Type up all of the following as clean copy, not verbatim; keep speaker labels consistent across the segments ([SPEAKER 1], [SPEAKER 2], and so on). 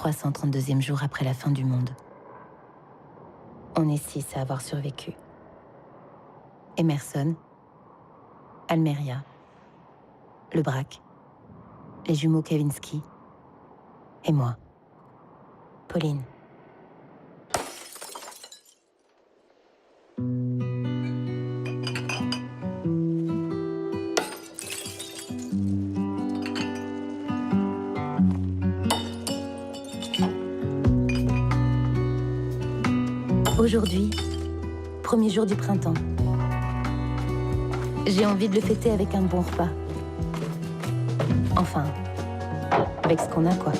[SPEAKER 1] 332e jour après la fin du monde. On est 6 à avoir survécu. Emerson, Almeria, Le Braque, les jumeaux Kavinsky et moi, Pauline. Aujourd'hui, premier jour du printemps. J'ai envie de le fêter avec un bon repas. Enfin, avec ce qu'on a, quoi.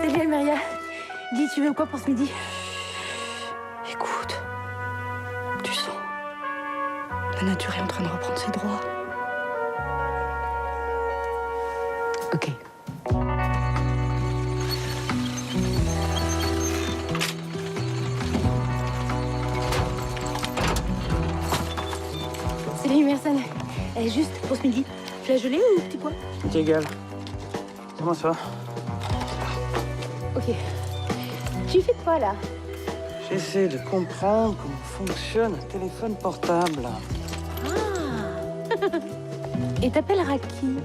[SPEAKER 2] Salut Almeria. Dis, tu veux quoi pour ce midi? Écoute, tu sens, la nature est en train de reprendre ses droits.
[SPEAKER 1] Ok.
[SPEAKER 2] Salut Emerson. Juste pour ce midi, flageolet ou petit pois?
[SPEAKER 3] C'est égal. Comment ça va?
[SPEAKER 2] Ok. Tu fais quoi là?
[SPEAKER 3] J'essaie de comprendre comment fonctionne un téléphone portable.
[SPEAKER 2] Ah. Et t'appelleras qui?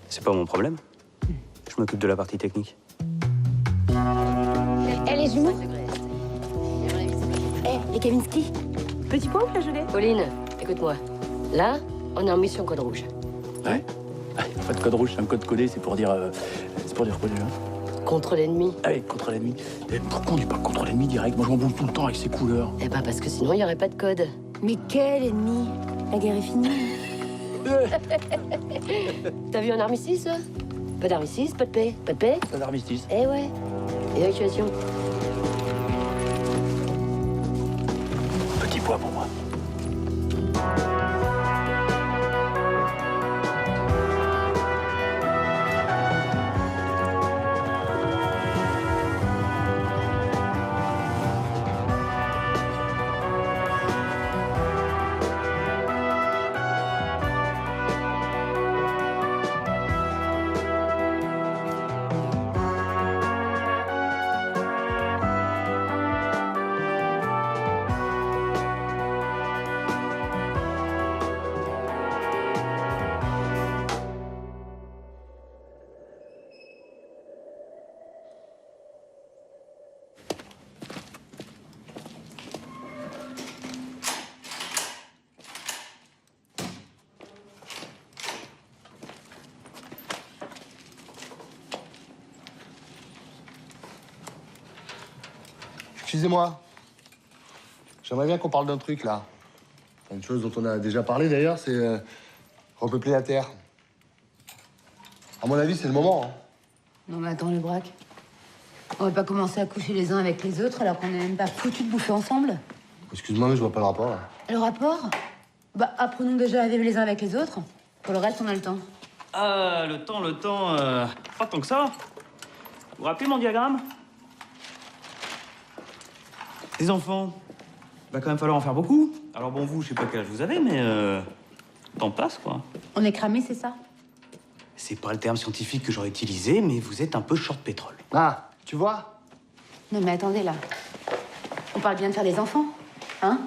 [SPEAKER 3] C'est pas mon problème. Je m'occupe de la partie technique.
[SPEAKER 2] Elle est jumeau? Les Kavinsky. Petit pois ou flageolet?
[SPEAKER 4] Pauline, écoute-moi. Là, on est en mission code rouge.
[SPEAKER 5] Ouais. Pas de code rouge, c'est un code codé, c'est pour dire quoi déjà?
[SPEAKER 4] Contre l'ennemi.
[SPEAKER 5] Ah oui, contre l'ennemi. Et pourquoi on dit pas contre l'ennemi direct? Moi, je m'embrouille tout le temps avec ces couleurs.
[SPEAKER 4] Eh ben, parce que sinon, il n'y aurait pas de code.
[SPEAKER 2] Mais quel ennemi? La guerre est finie.
[SPEAKER 4] T'as vu un armistice? Pas d'armistice, pas de paix. Pas de paix?
[SPEAKER 5] Pas d'armistice.
[SPEAKER 4] Eh ouais. Évacuation.
[SPEAKER 5] Petit pois pour moi.
[SPEAKER 6] Excusez-moi. J'aimerais bien qu'on parle d'un truc, là. Une chose dont on a déjà parlé, d'ailleurs, c'est repeupler la Terre. À mon avis, c'est le moment, hein.
[SPEAKER 2] Non mais attends, Le Braque. On va pas commencer à coucher les uns avec les autres alors qu'on n'est même pas foutus de bouffer ensemble.
[SPEAKER 6] Excuse-moi, mais je vois pas le rapport, là.
[SPEAKER 2] Le rapport? Bah, apprenons déjà à vivre les uns avec les autres. Pour le reste, on a le temps.
[SPEAKER 3] Ah, le temps, pas tant que ça. Vous vous rappelez mon diagramme? Les enfants, va quand même falloir en faire beaucoup. Alors bon, vous, je sais pas quel âge vous avez, mais le temps passe, quoi.
[SPEAKER 2] On est cramé, c'est ça?
[SPEAKER 3] C'est pas le terme scientifique que j'aurais utilisé, mais vous êtes un peu short pétrole.
[SPEAKER 6] Ah, tu vois?
[SPEAKER 2] Non mais attendez, là. On parle bien de faire des enfants, hein?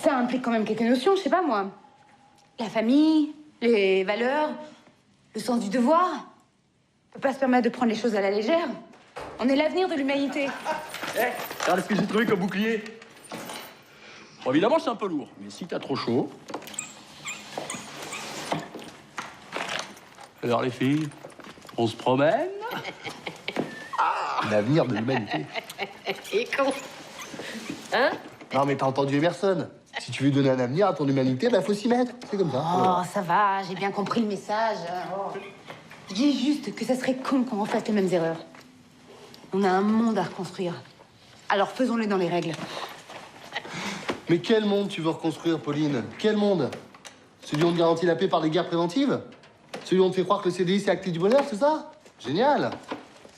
[SPEAKER 2] Ça implique quand même quelques notions, je sais pas moi. La famille, les valeurs, le sens du devoir. On peut pas se permettre de prendre les choses à la légère. On est l'avenir de l'humanité.
[SPEAKER 5] Regarde ce que j'ai trouvé comme bouclier. Bon, évidemment, c'est un peu lourd, mais si t'as trop chaud. Alors, les filles, on se promène?
[SPEAKER 6] L'avenir de l'humanité.
[SPEAKER 4] Et con. Hein?
[SPEAKER 6] Non, mais t'as entendu Emerson. Si tu veux donner un avenir à ton humanité, bah faut s'y mettre. C'est comme ça.
[SPEAKER 2] Oh, ça va, j'ai bien compris le message. Oh. Je dis juste que ça serait con qu'on refasse les mêmes erreurs. On a un monde à reconstruire. Alors faisons-le dans les règles.
[SPEAKER 6] Mais quel monde tu veux reconstruire, Pauline? Quel monde? Celui où on te garantit la paix par des guerres préventives? Celui où on te fait croire que le CDI, c'est acté du bonheur, c'est ça? Génial.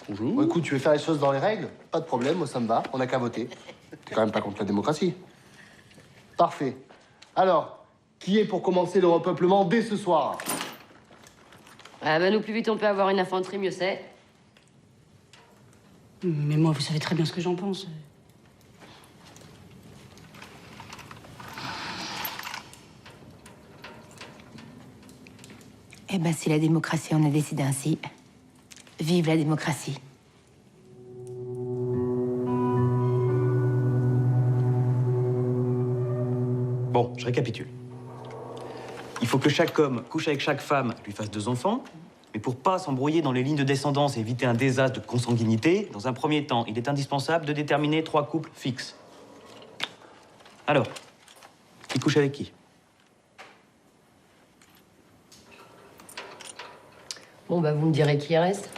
[SPEAKER 5] Bonjour.
[SPEAKER 6] Bon, écoute, tu veux faire les choses dans les règles? Pas de problème, moi ça me va, on n'a qu'à voter. T'es quand même pas contre la démocratie. Parfait. Alors, qui est pour commencer le repeuplement dès ce soir?
[SPEAKER 4] Ah bah, nous, plus vite on peut avoir une infanterie, mieux c'est.
[SPEAKER 7] Mais moi, vous savez très bien ce que j'en pense.
[SPEAKER 1] Eh ben, si la démocratie en a décidé ainsi, vive la démocratie.
[SPEAKER 3] Bon, je récapitule. Il faut que chaque homme couche avec chaque femme, lui fasse 2 enfants. Mais pour pas s'embrouiller dans les lignes de descendance et éviter un désastre de consanguinité, dans un premier temps, il est indispensable de déterminer 3 couples fixes. Alors, qui couche avec qui?
[SPEAKER 4] Bon, bah, vous me direz qui reste.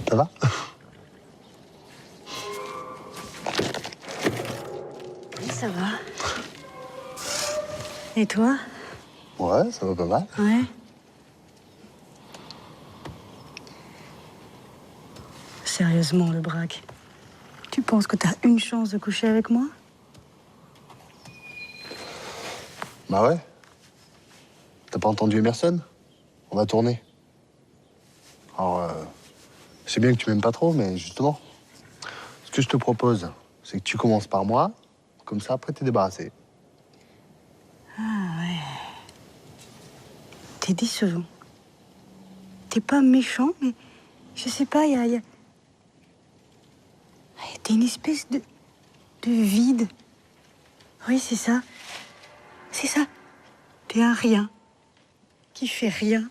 [SPEAKER 6] Ça va?
[SPEAKER 7] Oui, ça va. Et toi?
[SPEAKER 6] Ouais, ça va pas mal.
[SPEAKER 7] Ouais. Sérieusement, le braque. Tu penses que t'as une chance de coucher avec moi?
[SPEAKER 6] Bah ouais. T'as pas entendu Emerson? On va tourner. Alors, je sais bien que tu m'aimes pas trop, mais justement, ce que je te propose, c'est que tu commences par moi, comme ça, après, t'es débarrassé.
[SPEAKER 7] T'es décevant. T'es pas méchant, mais je sais pas, y a... T'es une espèce de vide. Oui, c'est ça. C'est ça. T'es un rien. Qui fait rien.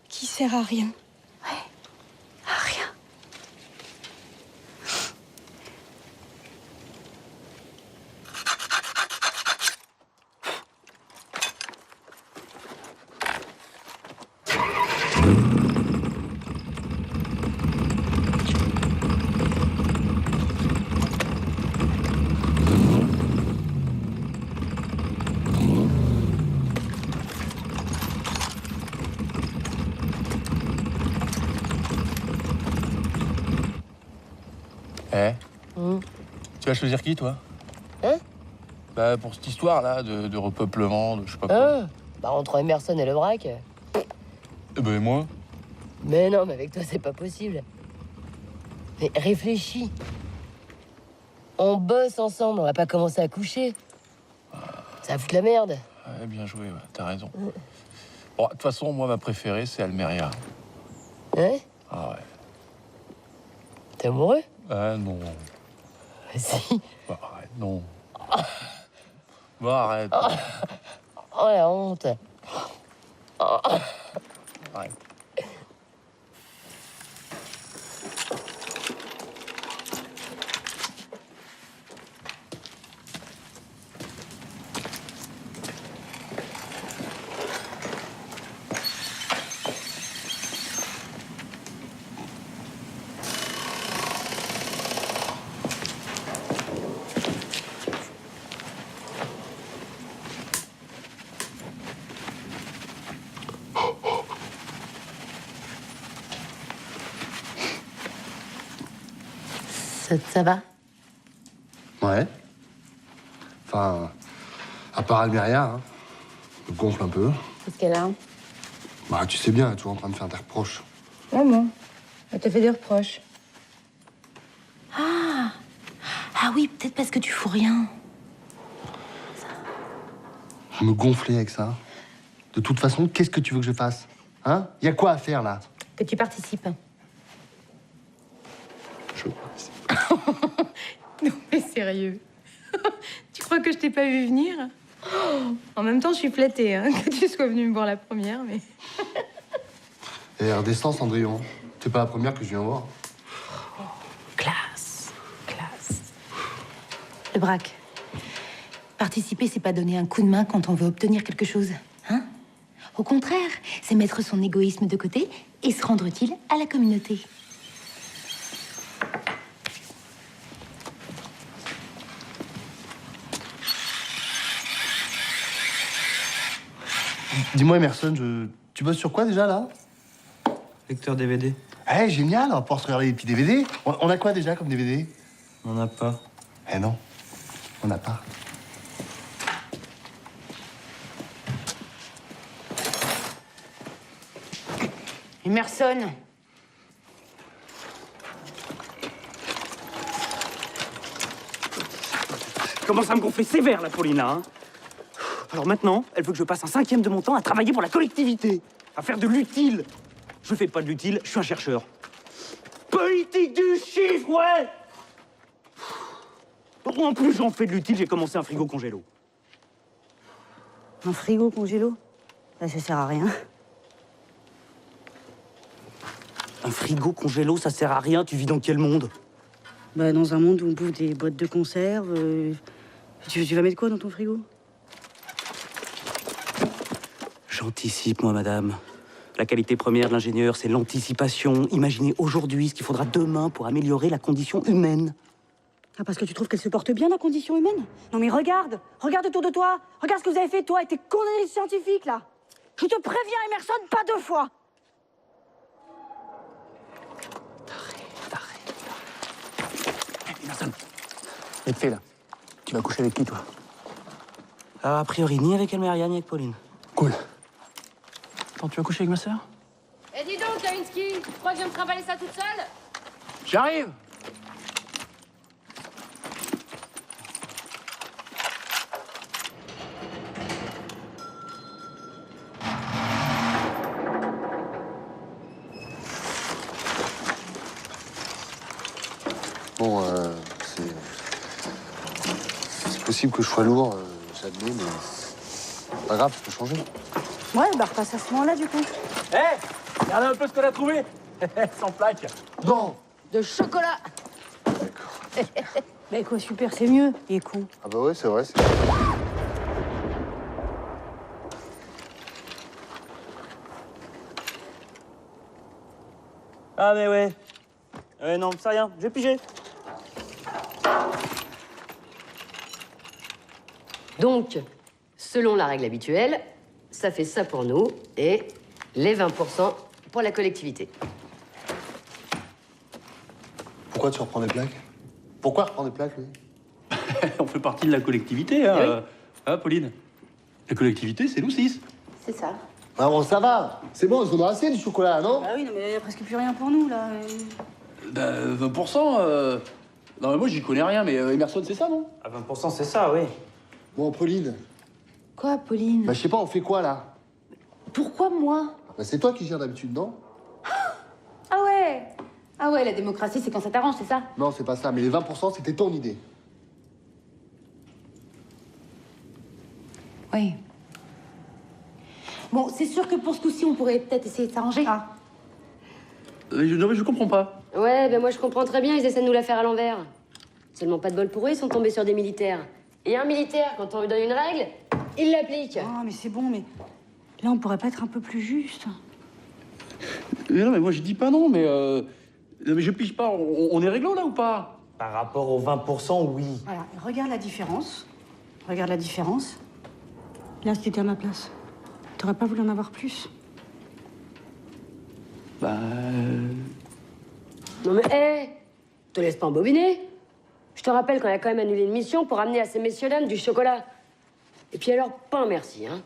[SPEAKER 7] Qui sert à rien. Ouais. À rien.
[SPEAKER 5] Eh, tu vas choisir qui, toi?
[SPEAKER 4] Hein?
[SPEAKER 5] Bah, pour cette histoire-là de repeuplement, de je sais pas quoi.
[SPEAKER 4] Ah, bah, entre Emerson et le braque.
[SPEAKER 5] Eh ben, et moi?
[SPEAKER 4] Mais non, mais avec toi, c'est pas possible. Mais réfléchis. On bosse ensemble, on va pas commencer à coucher. Ça va foutre la merde.
[SPEAKER 5] Ouais, bien joué, ouais, t'as raison. Bon, de toute façon, moi, ma préférée, c'est Almeria.
[SPEAKER 4] Hein?
[SPEAKER 5] Ah ouais.
[SPEAKER 4] T'es amoureux?
[SPEAKER 5] Ah non.
[SPEAKER 4] Si.
[SPEAKER 5] Bah, arrête, non. Bon, arrête.
[SPEAKER 4] Oh, la honte.
[SPEAKER 5] Arrête.
[SPEAKER 4] Ça va?
[SPEAKER 6] Ouais. Enfin, à part Almeria, hein, me gonfle un peu.
[SPEAKER 2] Qu'est-ce qu'elle a?
[SPEAKER 6] Bah, tu sais bien, elle est toujours en train de faire des reproches.
[SPEAKER 2] Maman, elle t'a fait des reproches.
[SPEAKER 1] Ah oui, peut-être parce que tu fous rien.
[SPEAKER 6] Me gonfler avec ça. De toute façon, qu'est-ce que tu veux que je fasse? Hein? Y a quoi à faire, là?
[SPEAKER 2] Que tu participes.
[SPEAKER 6] Je...
[SPEAKER 2] Non, mais sérieux. Tu crois que je t'ai pas vu venir? En même temps, je suis flattée hein, que tu sois venue me voir la première, mais...
[SPEAKER 6] Et redescends, Cendrillon. T'es pas la première que je viens voir.
[SPEAKER 2] Classe. Le braque. Participer, c'est pas donner un coup de main quand on veut obtenir quelque chose, hein? Au contraire, c'est mettre son égoïsme de côté et se rendre utile à la communauté.
[SPEAKER 6] Dis-moi, Emerson, tu bosses sur quoi déjà là?
[SPEAKER 3] Lecteur DVD.
[SPEAKER 6] Eh, génial, on va pouvoir se regarder les petits DVD. On a quoi déjà comme DVD?
[SPEAKER 3] On n'a pas.
[SPEAKER 6] Eh non, on n'a pas.
[SPEAKER 2] Emerson.
[SPEAKER 3] Commence à me gonfler sévère, la Paulina, hein. Alors maintenant, elle veut que je passe un 5e de mon temps à travailler pour la collectivité, à faire de l'utile. Je fais pas de l'utile, je suis un chercheur. Politique du chiffre, ouais. En plus, j'en fais de l'utile, j'ai commencé un frigo congélo.
[SPEAKER 7] Un frigo congélo? Ça sert à rien.
[SPEAKER 3] Un frigo congélo, ça sert à rien, tu vis dans quel monde?
[SPEAKER 7] Bah, dans un monde où on bouffe des boîtes de conserve, tu vas mettre quoi dans ton frigo?
[SPEAKER 3] J'anticipe, moi, madame. La qualité première de l'ingénieur, c'est l'anticipation. Imaginez aujourd'hui ce qu'il faudra demain pour améliorer la condition humaine.
[SPEAKER 7] Ah, parce que tu trouves qu'elle se porte bien, la condition humaine? Non mais regarde autour de toi. Regarde ce que vous avez fait, toi et tes conneries scientifiques, là. Je te préviens, Emerson, pas 2 fois.
[SPEAKER 5] Emerson, vite fait, là. Tu vas coucher avec qui, toi?
[SPEAKER 3] Alors, a priori, ni avec Elmeria, ni avec Pauline.
[SPEAKER 5] Cool. Attends, tu vas coucher avec ma sœur?
[SPEAKER 4] Eh dis donc, Kavinsky, tu crois que je vais me travailler ça toute seule?
[SPEAKER 5] J'arrive!
[SPEAKER 6] Bon, c'est possible que je sois lourd, j'admets, mais c'est pas grave, je peux changer.
[SPEAKER 7] Ouais, bah repasse à ce moment-là, du coup.
[SPEAKER 5] Hé! Regardez un peu ce qu'on a trouvé! Sans plaque!
[SPEAKER 6] Non!
[SPEAKER 4] De chocolat.
[SPEAKER 7] Bah quoi, super, c'est mieux. Il est con.
[SPEAKER 6] Ah bah ouais, c'est vrai.
[SPEAKER 3] Ah, mais ouais. Non, c'est rien, je vais piger.
[SPEAKER 4] Donc, selon la règle habituelle, ça fait ça pour nous et les 20% pour la collectivité.
[SPEAKER 6] Pourquoi tu reprends des plaques? Pourquoi reprendre des plaques, lui?
[SPEAKER 5] On fait partie de la collectivité, hein,
[SPEAKER 4] Eh oui.
[SPEAKER 5] hein, Pauline? La collectivité, c'est nous 6.
[SPEAKER 2] C'est ça.
[SPEAKER 6] Ah bon, ça va. C'est bon, ils en ont assez du chocolat, non?
[SPEAKER 7] Bah oui, non mais il y a presque plus rien pour nous, là.
[SPEAKER 5] Bah, 20%, Non, mais moi, j'y connais rien, mais Emerson, c'est ça, non?
[SPEAKER 3] À 20%, c'est ça, oui.
[SPEAKER 6] Bon, Pauline,
[SPEAKER 2] Quoi, Pauline?
[SPEAKER 6] bah je sais pas, on fait quoi, là?
[SPEAKER 2] Pourquoi moi?
[SPEAKER 6] Bah c'est toi qui gères d'habitude, non?
[SPEAKER 2] Ah ouais. Ah ouais, la démocratie, c'est quand ça t'arrange, c'est ça?
[SPEAKER 6] Non, c'est pas ça, mais les 20%, c'était ton idée.
[SPEAKER 2] Oui. Bon, c'est sûr que pour ce coup-ci, on pourrait peut-être essayer de s'arranger.
[SPEAKER 7] Ah.
[SPEAKER 5] Non, mais je comprends pas.
[SPEAKER 4] Ouais, ben moi je comprends très bien, ils essaient de nous la faire à l'envers. Seulement pas de bol pour eux, ils sont tombés sur des militaires. Et un militaire, quand on lui donne une règle, il l'applique.
[SPEAKER 7] Ah, mais c'est bon, mais là, on pourrait pas être un peu plus juste.
[SPEAKER 5] Non, mais moi, je dis pas non, mais... Non, mais je pige pas, on est réglo, là, ou pas?
[SPEAKER 3] Par rapport aux 20%, oui.
[SPEAKER 7] Voilà, regarde la différence. Regarde la différence. Là, si t'étais à ma place, t'aurais pas voulu en avoir plus?
[SPEAKER 5] Bah...
[SPEAKER 4] Non mais hé, te laisse pas embobiner. Je te rappelle qu'on a quand même annulé une mission pour amener à ces messieurs-dames du chocolat. Et puis alors, pas un merci, hein.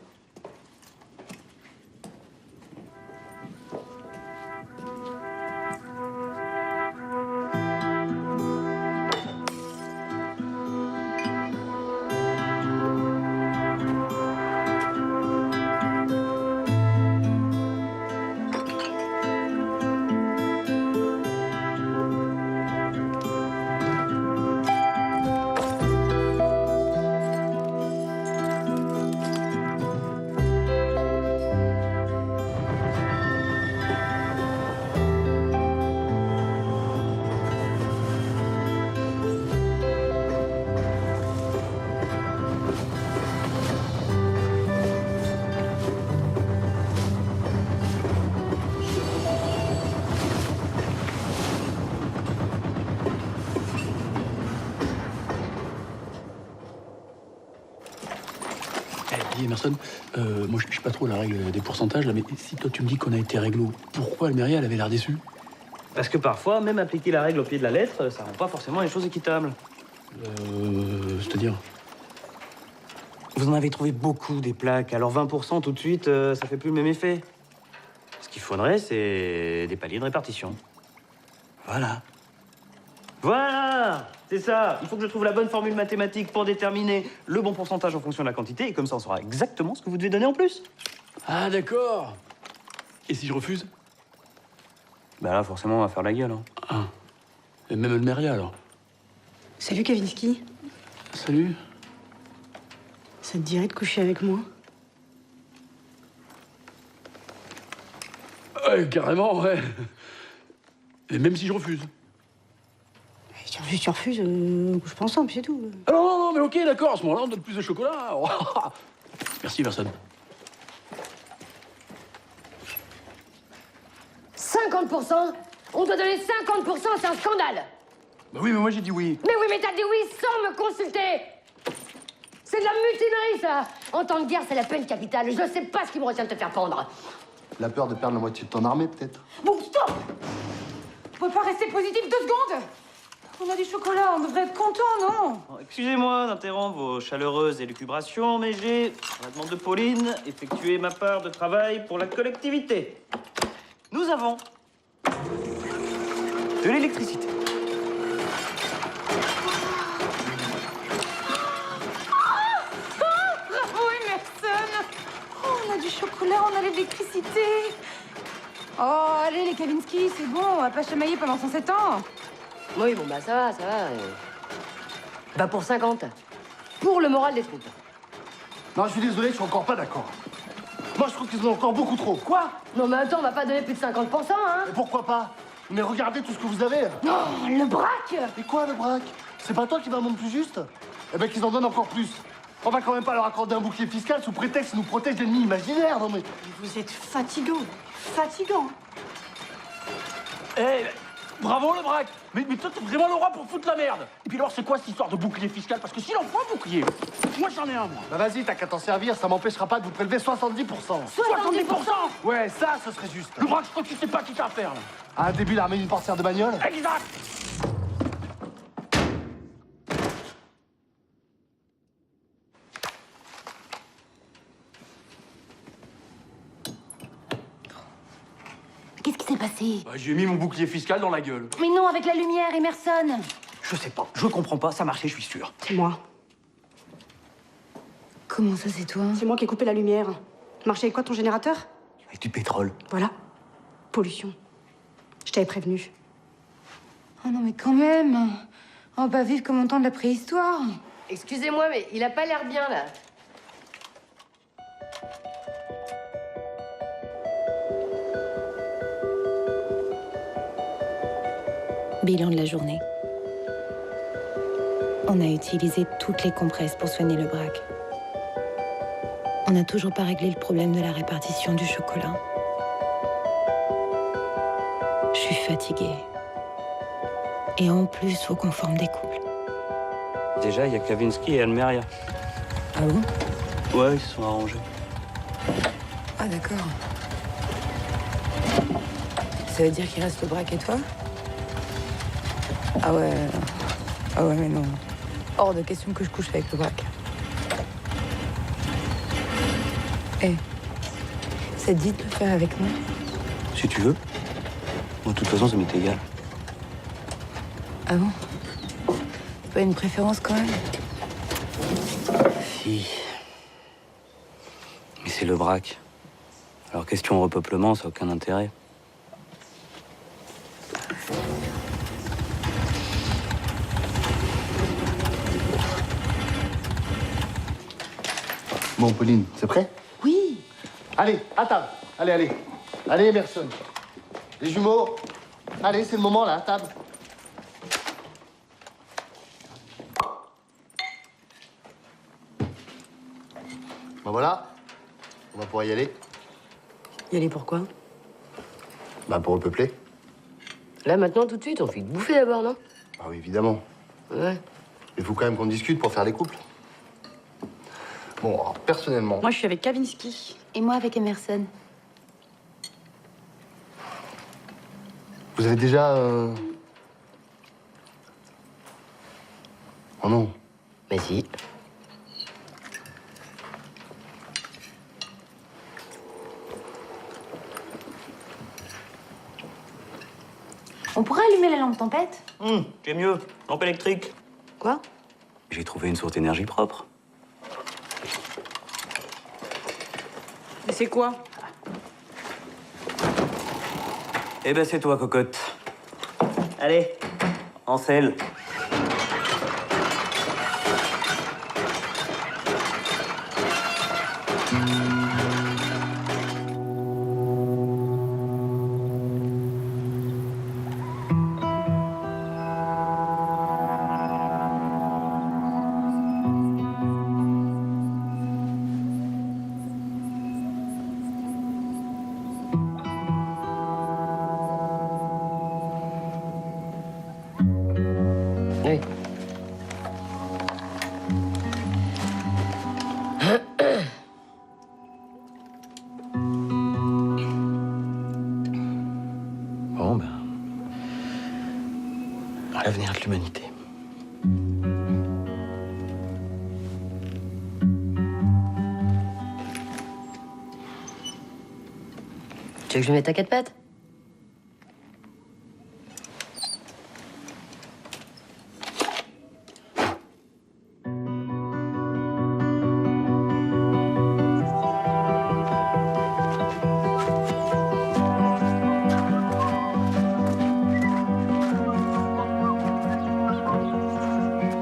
[SPEAKER 5] Emerson, moi je piche pas trop la règle des pourcentages là, mais si toi tu me dis qu'on a été réglo, pourquoi Almeria elle avait l'air déçue?
[SPEAKER 3] Parce que parfois, même appliquer la règle au pied de la lettre, ça rend pas forcément les choses équitables.
[SPEAKER 5] C'est-à-dire?
[SPEAKER 3] Vous en avez trouvé beaucoup des plaques, alors 20% tout de suite, ça fait plus le même effet. Ce qu'il faudrait, c'est des paliers de répartition.
[SPEAKER 5] Voilà.
[SPEAKER 3] Voilà! C'est ça! Il faut que je trouve la bonne formule mathématique pour déterminer le bon pourcentage en fonction de la quantité, et comme ça, on saura exactement ce que vous devez donner en plus.
[SPEAKER 5] Ah d'accord. Et si je refuse?
[SPEAKER 3] Bah là, forcément, on va faire la gueule. Hein.
[SPEAKER 5] Ah. Et même Almeria alors?
[SPEAKER 7] Salut Kavinsky.
[SPEAKER 5] Salut.
[SPEAKER 7] Ça te dirait de coucher avec moi?
[SPEAKER 5] Ouais, carrément, ouais. Et même si je refuse?
[SPEAKER 7] Si tu refuses, je pense ensemble, c'est tout.
[SPEAKER 5] Ah non, non, non, mais ok, d'accord, à ce moment-là, on donne plus de chocolat. Merci, Emerson.
[SPEAKER 4] 50%? On doit donner 50%, c'est un scandale!
[SPEAKER 5] Bah oui, mais moi j'ai dit oui.
[SPEAKER 4] Mais oui, mais t'as dit oui sans me consulter! C'est de la mutinerie, ça! En temps de guerre, c'est la peine capitale. Je sais pas ce qui me retient de te faire pendre.
[SPEAKER 6] La peur de perdre la moitié de ton armée, peut-être?
[SPEAKER 2] Bon, stop! On peut pas rester positif 2 secondes? On a du chocolat, on devrait être content, non?
[SPEAKER 3] Oh, excusez-moi d'interrompre vos chaleureuses élucubrations, mais j'ai, à la demande de Pauline, effectué ma part de travail pour la collectivité. Nous avons de l'électricité.
[SPEAKER 2] Bravo, Emerson! Oh, on a du chocolat, on a l'électricité. Oh, allez, les Kavinsky, c'est bon, on va pas chamailler pendant 107 ans.
[SPEAKER 4] Oui, bon, bah ça va, ça va. Bah pour 50. Pour le moral des troupes.
[SPEAKER 6] Non, je suis désolé, je suis encore pas d'accord. Moi, je trouve qu'ils en ont encore beaucoup trop. Quoi?
[SPEAKER 4] Non, mais attends, on va pas donner plus de 50%, hein?
[SPEAKER 6] Et pourquoi pas? Mais regardez tout ce que vous avez.
[SPEAKER 4] Oh, le braque!
[SPEAKER 6] Et quoi, le braque? C'est pas toi qui m'as montré plus juste? Eh ben, qu'ils en donnent encore plus. On va quand même pas leur accorder un bouclier fiscal sous prétexte qu'ils nous protègent d'ennemis imaginaires, non mais...
[SPEAKER 7] Vous êtes fatigant. Fatigant.
[SPEAKER 5] Eh, bravo le braque. Mais toi, t'es vraiment le roi pour foutre la merde. Et puis alors, c'est quoi cette histoire de bouclier fiscal? Parce que s'il en faut un bouclier, moi j'en ai un, moi.
[SPEAKER 6] Bah vas-y, t'as qu'à t'en servir, ça m'empêchera pas de vous prélever 70%.
[SPEAKER 5] 70%.
[SPEAKER 6] Ouais, ça, ce serait juste.
[SPEAKER 5] Le braque, je crois que tu sais pas qui t'as à faire, là.
[SPEAKER 6] À un début, l'armée d'une portière de bagnole.
[SPEAKER 5] Exact.
[SPEAKER 2] Qu'est-ce qui s'est passé?
[SPEAKER 5] Bah, j'ai mis mon bouclier fiscal dans la gueule.
[SPEAKER 2] Mais non, avec la lumière, Emerson.
[SPEAKER 3] Je sais pas, je comprends pas, ça marchait, je suis sûr.
[SPEAKER 7] C'est moi.
[SPEAKER 2] Comment ça, c'est toi?
[SPEAKER 7] C'est moi qui ai coupé la lumière. Marché avec quoi ton générateur?
[SPEAKER 3] Avec du pétrole.
[SPEAKER 7] Voilà. Pollution. Je t'avais prévenu.
[SPEAKER 2] Oh non, mais quand même. On va pas vivre comme au temps de la préhistoire.
[SPEAKER 4] Excusez-moi, mais il a pas l'air bien, là.
[SPEAKER 1] Bilan de la journée. On a utilisé toutes les compresses pour soigner le braque. On n'a toujours pas réglé le problème de la répartition du chocolat. Je suis fatiguée. Et en plus, faut qu'on forme des couples.
[SPEAKER 3] Déjà, il y a Kavinsky et Almeria.
[SPEAKER 1] Ah bon?
[SPEAKER 3] Ouais, ils se sont arrangés.
[SPEAKER 1] Ah d'accord. Ça veut dire qu'il reste le braque et toi? Ah ouais. Ah ouais, mais non. Hors de question que je couche avec le braque. Eh, ça te dit de le faire avec moi?
[SPEAKER 3] Si tu veux. Moi, de toute façon, ça m'est égal.
[SPEAKER 1] Ah bon? Pas une préférence quand même?
[SPEAKER 3] Si. Mais c'est le braque. Alors, question repeuplement, ça n'a aucun intérêt.
[SPEAKER 6] Bon, Pauline, c'est prêt?
[SPEAKER 2] Oui.
[SPEAKER 6] Allez, à table. Allez, allez. Allez, Emerson. Les jumeaux. Allez, c'est le moment, là, à table. Ben voilà. On va pouvoir y aller.
[SPEAKER 4] Y aller pourquoi?
[SPEAKER 6] Bah, pour repeupler.
[SPEAKER 4] Là, maintenant, tout de suite, on fait bouffer d'abord, non?
[SPEAKER 6] Ah oui, évidemment.
[SPEAKER 4] Ouais.
[SPEAKER 6] Il faut quand même qu'on discute pour faire les couples. Bon, alors, personnellement,
[SPEAKER 7] Moi, je suis avec Kavinsky.
[SPEAKER 2] Et moi avec Emerson.
[SPEAKER 6] vous avez déjà... Oh non.
[SPEAKER 4] Vas-y.
[SPEAKER 2] On pourrait allumer la lampe tempête?
[SPEAKER 3] J'ai mieux. Lampe électrique.
[SPEAKER 2] Quoi?
[SPEAKER 3] J'ai trouvé une source d'énergie propre.
[SPEAKER 7] Mais c'est quoi?
[SPEAKER 3] Eh ben, c'est toi, cocotte. Allez, en selle.
[SPEAKER 4] Oui.
[SPEAKER 3] Bon, ben... l'avenir de l'humanité.
[SPEAKER 4] Tu veux que je lui mette ta quatre pattes?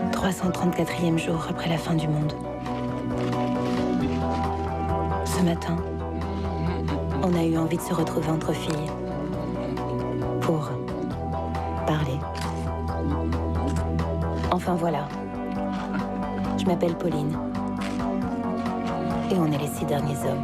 [SPEAKER 1] « 334e jour après la fin du monde. Ce matin, on a eu envie de se retrouver entre filles. Pour parler. Enfin voilà. Je m'appelle Pauline. Et on est les 6 derniers hommes.